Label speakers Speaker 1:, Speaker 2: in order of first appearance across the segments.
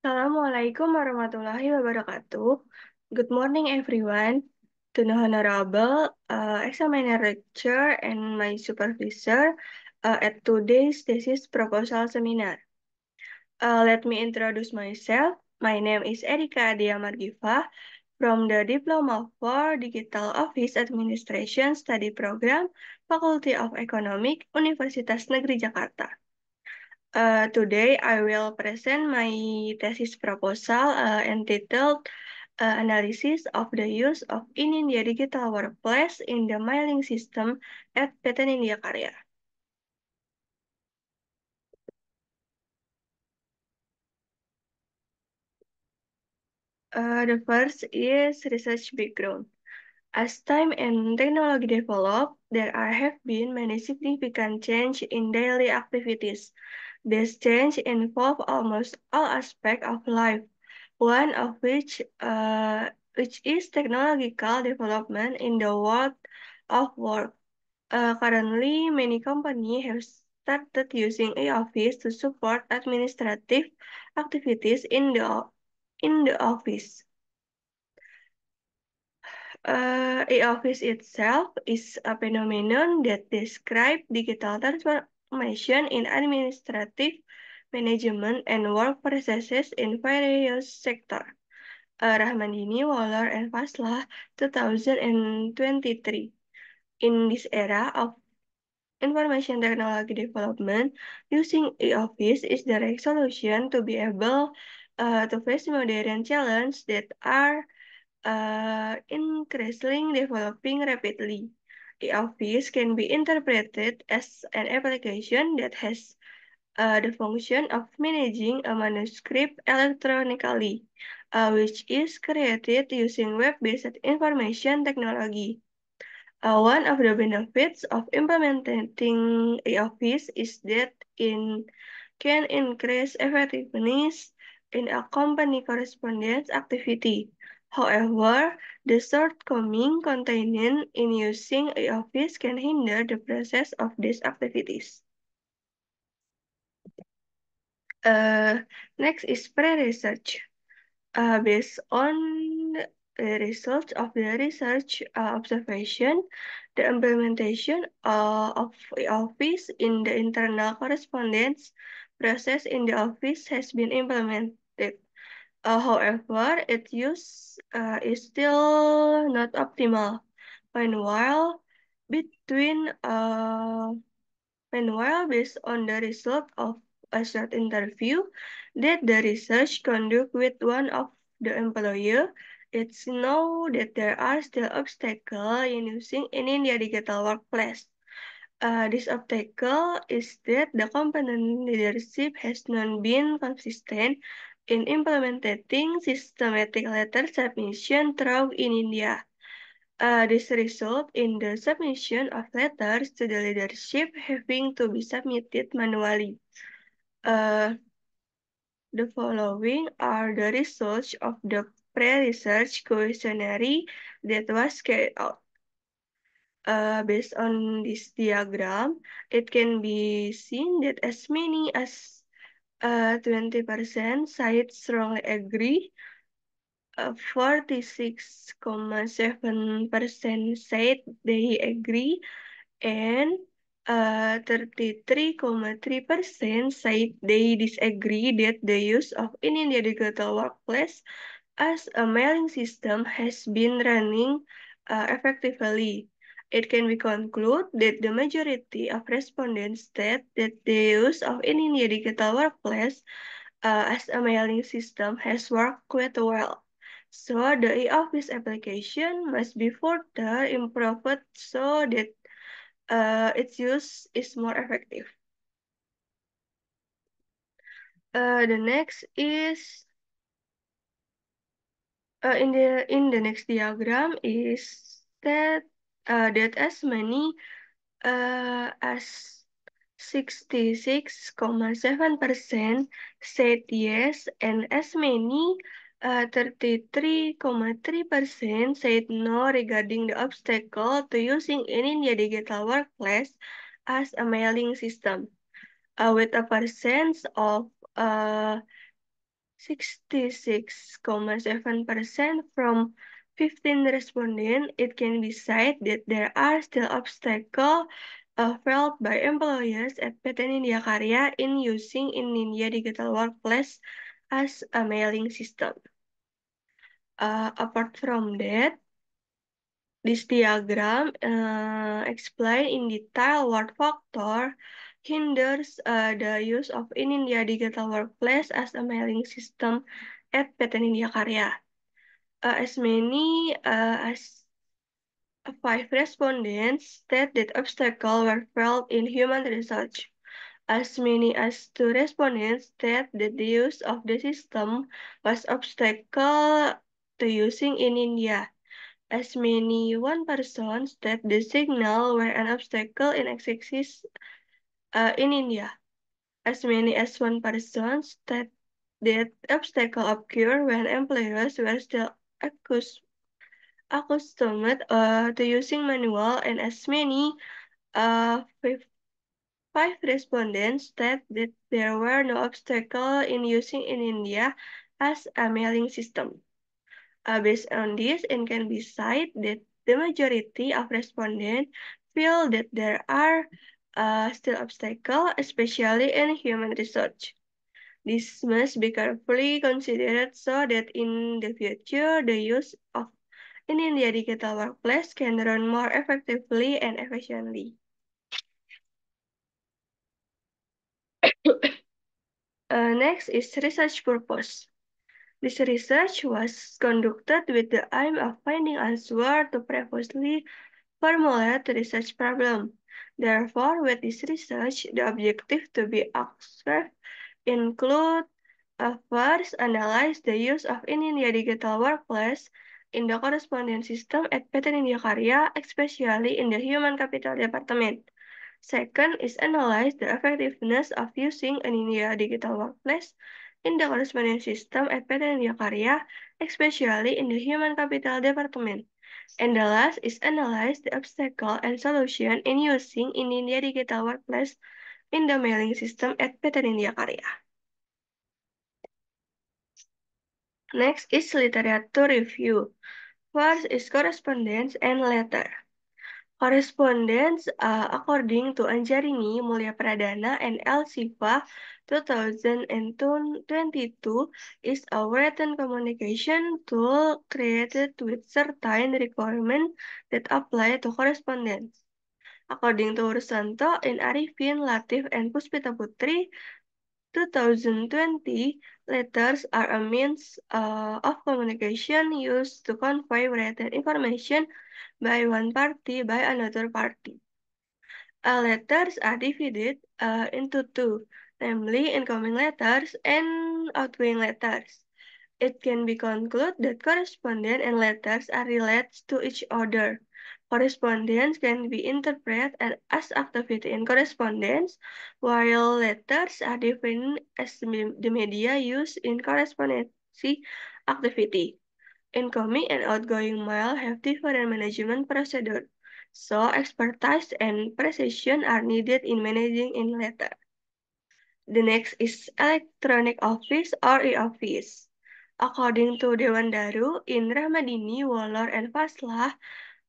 Speaker 1: Assalamualaikum warahmatullahi wabarakatuh. Good morning, everyone. To the Honorable Examiner Lecturer and my supervisor at today's thesis proposal seminar. Let me introduce myself. My name is Erika Adia Margifa from the Diploma for Digital Office Administration Study Program, Faculty of Economic, Universitas Negeri Jakarta. Today, I will present my thesis proposal entitled Analysis of the Use of In-India Digital Workplace in the Mailing System at PT Nindya Karya. The first is research background. As time and technology develop, there have been many significant changes in daily activities. This change involve almost all aspects of life, one of which is technological development in the world of work. Currently, many companies have started using e-office to support administrative activities in the office. E-office itself is a phenomenon that describes digital transformation in administrative management and work processes in various sectors. Rahmandini, Waller, and Faslah, 2023. In this era of information technology development, using e-office is the right solution to be able to face modern challenges that are increasingly developing rapidly. E-office can be interpreted as an application that has the function of managing a manuscript electronically, which is created using web-based information technology. One of the benefits of implementing e-office is that it can increase effectiveness in a company correspondence activity. However, the shortcoming contained in using e-office can hinder the process of these activities. Uh, Next is pre-research. Based on the results of the research observation, the implementation of the office in the internal correspondence process in the office has been implemented. However, its use is still not optimal. Meanwhile, between Meanwhile, based on the result of a short interview that the research conduct with one of the employer, it's known that there are still obstacles in using in India digital workplace. This obstacle is that the component leadership has not been consistent in implementing systematic letter submission through in India. This result in the submission of letters to the leadership having to be submitted manually. Uh, the following are the results of the pre-research questionnaire that was carried out. Based on this diagram, it can be seen that as many as 20% sites strongly agree, 46.7% said they agree, and 33.3% said they disagree that the use of in India digital workplace as a mailing system has been running effectively. It can be concluded that the majority of respondents state that the use of in India digital workplace as a mailing system has worked quite well. So the e-office application must be further improved so that its use is more effective. The next is in the next diagram is that as many as 66.7% said yes, and as many 33.3% said no regarding the obstacle to using in India digital workplace as a mailing system, with a percent of 66.7% from 15 respondents, it can be said that there are still obstacles felt by employers at PT Nindya Karya in using in India Digital Workplace as a mailing system. Apart from that, this diagram explain in detail what factor hinders the use of in India Digital Workplace as a mailing system at PT Nindya Karya. As many as 5 respondents state that obstacles were felt in human research. As many as 2 respondents state that the use of the system was obstacle to using in India. As many one person that the signal were an obstacle in exercise in India. As many as one person that obstacle occur when employers were still accustomed to using manual, and as many uh, five, 5 respondents state that there were no obstacle in using in India as a mailing system. Based on this, it can be said that the majority of respondents feel that there are still obstacles, especially in human research. This must be carefully considered so that in the future, the use of in India digital workplace can run more effectively and efficiently. Next is research purpose. This research was conducted with the aim of finding answers to previously formulate research problem. Therefore, with this research, the objective to be observed include first, analyze the use of in India digital workplace in the correspondence system at PT Nindya Karya, especially in the human capital department. Second is analyze the effectiveness of using an India digital workplace in the correspondence system at PT Nindya Karya, especially in the human capital department. And the last is analyze the obstacle and solution in using in India digital workplace in the mailing system at PT Nindya Karya. Next is literature review. First is correspondence and letter. Correspondence, according to Anjarini Mulia Pradana and L. Siva 2022, is a written communication tool created with certain requirements that apply to correspondence. According to Ursanto and Arifin Latif and Puspita Putri, 2020, letters are a means of communication used to convey written information by one party by another party. Letters are divided into two, namely incoming letters and outgoing letters. It can be concluded that correspondence and letters are related to each other. Correspondence can be interpreted as activity in correspondence, while letters are defined as the media used in correspondence activity. Incoming and outgoing mail have different management procedures, so expertise and precision are needed in managing in letter. The next is electronic office or e-office. According to Dewan Daru, in Ramadini, Wolor, and Faslah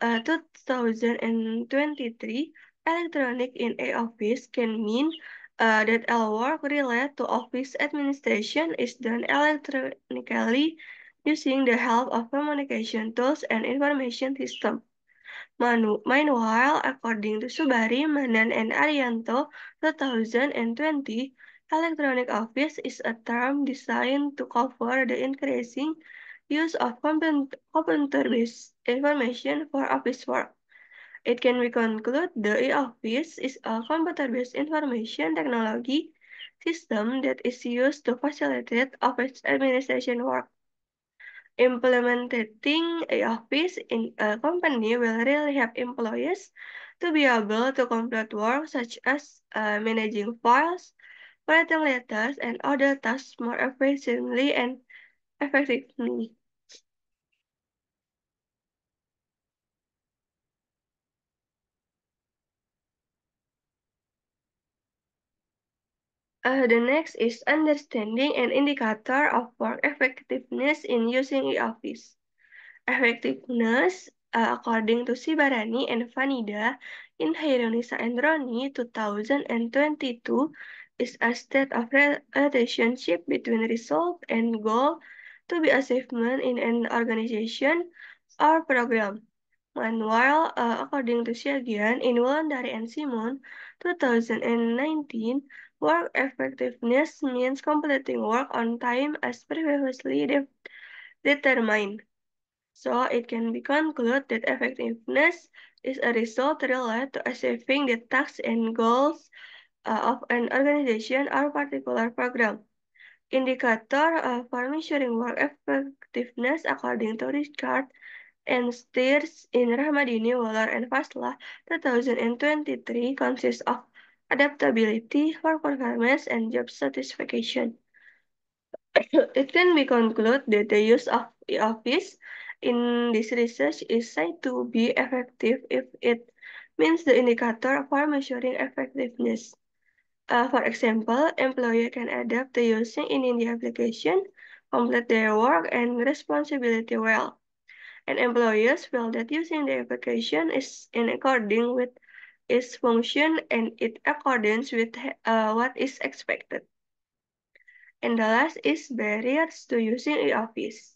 Speaker 1: 2023, electronic in e-office can mean that all work related to office administration is done electronically using the help of communication tools and information system. Meanwhile, according to Subari, Manan, and Arianto, 2020, electronic office is a term designed to cover the increasing use of computer-based information for office work. It can be concluded the e-office is a computer-based information technology system that is used to facilitate office administration work. Implementing a office in a company will really help employees to be able to complete work such as managing files, writing letters, and other tasks more efficiently and effectively. The next is understanding an indicator of work effectiveness in using e-office. Effectiveness, according to Sibarani and Vanida in Hironisa and Roni 2022, is a state of relationship between result and goal to be achievement in an organization or program. Meanwhile, according to Shagian in Voluntary and Simon 2019, work effectiveness means completing work on time as previously determined. So it can be concluded that effectiveness is a result related to achieving the tasks and goals of an organization or particular program. Indicator for measuring work effectiveness according to Richard and Steers in Rahmadini, Waller, and Faslah 2023 consists of adaptability, work performance, and job satisfaction. It can be concluded that the use of e-office in this research is said to be effective if it means the indicator for measuring effectiveness. For example, employer can adapt to using in the application, complete their work and responsibility well, and employers feel that using the application is in according with its function and in accordance with what is expected. And the last is barriers to using e-office.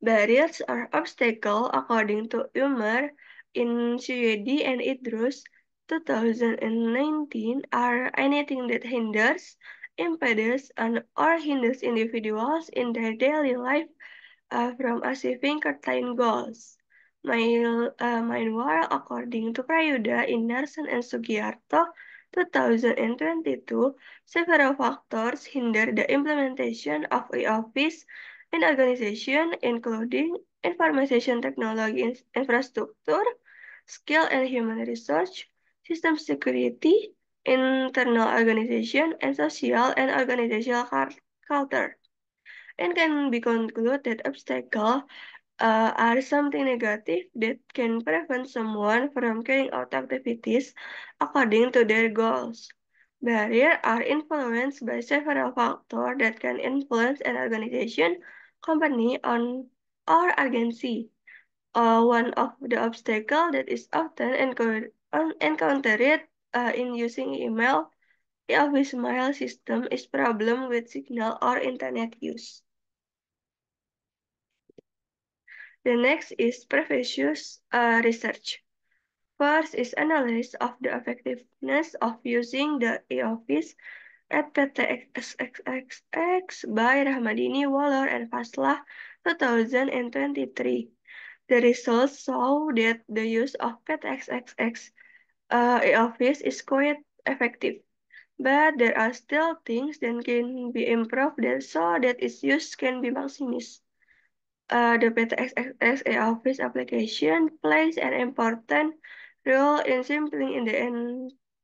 Speaker 1: Barriers are obstacles according to Umar in Syedi and Idrus 2019 are anything that hinders, impedes, or hinders individuals in their daily life from achieving certain goals. Meanwhile, according to Prayuda in Narsan and Sugiarto 2022, several factors hinder the implementation of e-office in organization, including information technology infrastructure, skill and human resource, system security, internal organization, and social and organizational culture. And can be concluded that obstacles are something negative that can prevent someone from carrying out activities according to their goals. Barriers are influenced by several factors that can influence an organization, company, or agency. One of the obstacles that is often encountered in using email, e-office mail system is problem with signal or internet use. The next is previous research. First is analysis of the effectiveness of using the e-office at PTXXX by Rahmadini, Waller, and Faslah 2023. The results show that the use of PTXXX e-office is quite effective, but there are still things that can be improved so that its use can be maximized. The PTXXA Office application plays an important role in simplifying the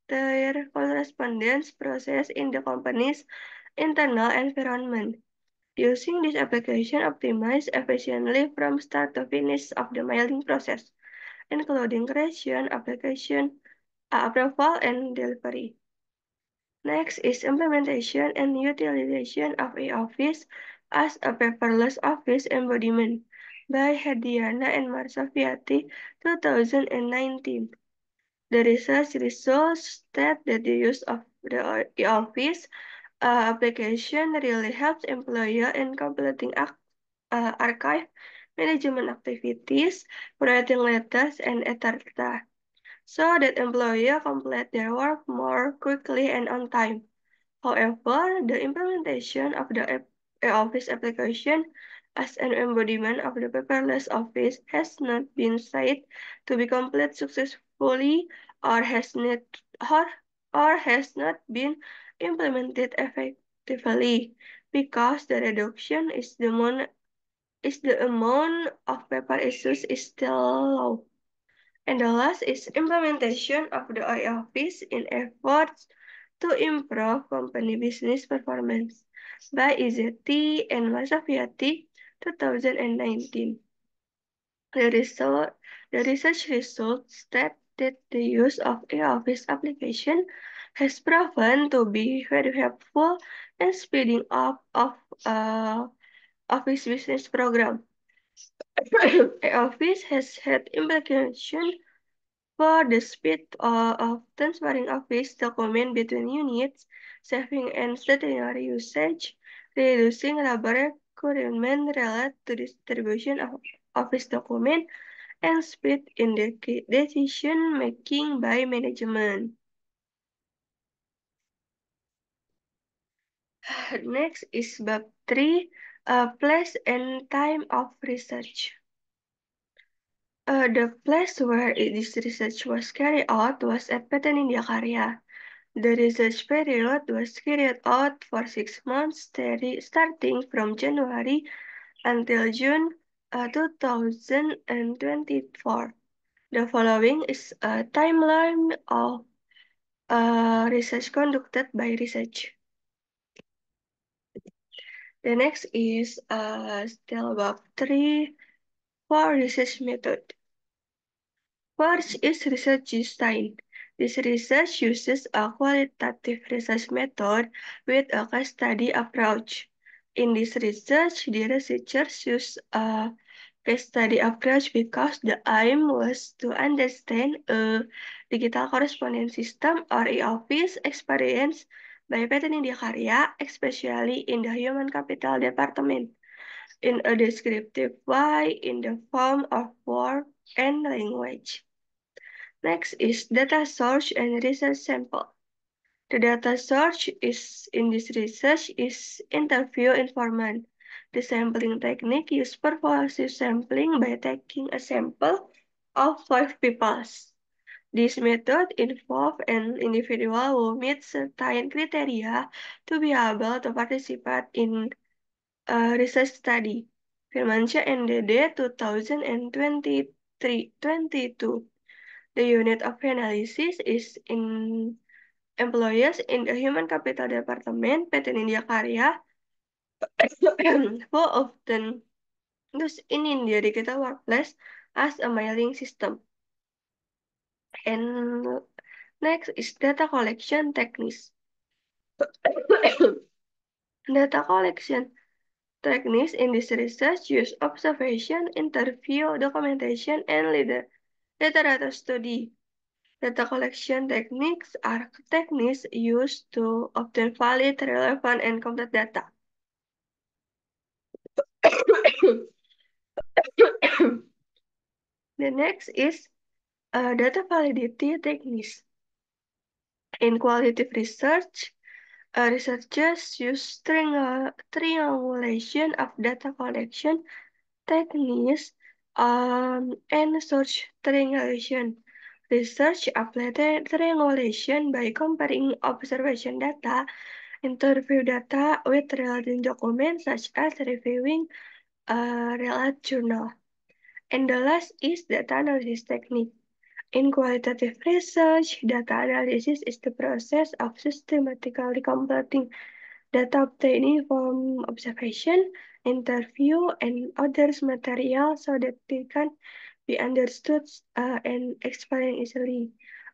Speaker 1: entire correspondence process in the company's internal environment. Using this application optimizes efficiently from start to finish of the mailing process, including creation, application, approval, and delivery. Next is implementation and utilization of e-office as a paperless office embodiment by Hediana and Marsafiati 2019. The research results state that the use of the e-office application really helps employer in completing archive management activities, writing letters, and etc. so that employer complete their work more quickly and on time. However, the implementation of the Office application as an embodiment of the paperless Office has not been said to be completed successfully or or, or has not been implemented effectively because the reduction is the amount of paper issues is still low. And the last is implementation of the office in efforts to improve company business performance by Izzetti and Masafiati 2019. The, result, the research results state that the use of e-office application has proven to be very helpful in speeding up uh, of his business program. Office has had implications for the speed of transferring office documents between units, saving and stationery usage, reducing labor requirement related to distribution of office documents, and speed in decision making by management. Next is bab 3, place and time of research. The place where this research was carried out was at PT Nindya Karya. The research period was carried out for 6 months, starting from January until June 2024. The following is a timeline of research conducted by research. The next is still bab 3 for research method. First is research design. This research uses a qualitative research method with a case study approach. In this research, the researchers use a case study approach because the aim was to understand a digital correspondence system or e-office experience by PT Nindya Karya, especially in the human capital department, in a descriptive way in the form of word and language. Next is data source and research sample. The data source is in this research is interview informant. The sampling technique uses pervasive sampling by taking a sample of 5 people. This method involves an individual who meets certain criteria to be able to participate in a research study. Firmansyah NDD 2023-22. The unit of analysis is in employees in the Human Capital Department, PT Nindya Karya, who often use in India digital workplace as a mailing system. And next is data collection techniques. Data collection techniques in this research use observation, interview, documentation, and literature study. Data collection techniques are techniques used to obtain valid, relevant, and complete data. The next is data validity techniques. In qualitative research, researchers use triangulation of data collection techniques and search triangulation. Research applied triangulation by comparing observation data, interview data with related documents such as reviewing a related journal. And the last is data analysis technique. In qualitative research, data analysis is the process of systematically completing data obtained from observation, interview, and others material so that they can be understood and explained easily.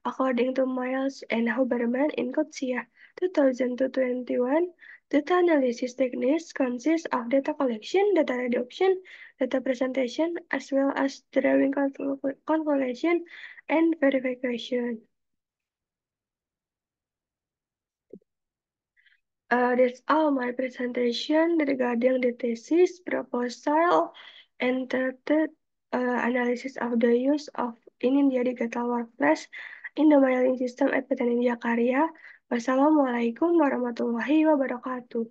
Speaker 1: According to Miles and Huberman in COTSIA 2021, data analysis techniques consist of data collection, data reduction, data presentation, as well as drawing conclusion and verification. That's all my presentation regarding the thesis proposal and the analysis of the use of in India digital workplace in the mailing system at PT Nindya Karya. Wassalamualaikum warahmatullahi wabarakatuh.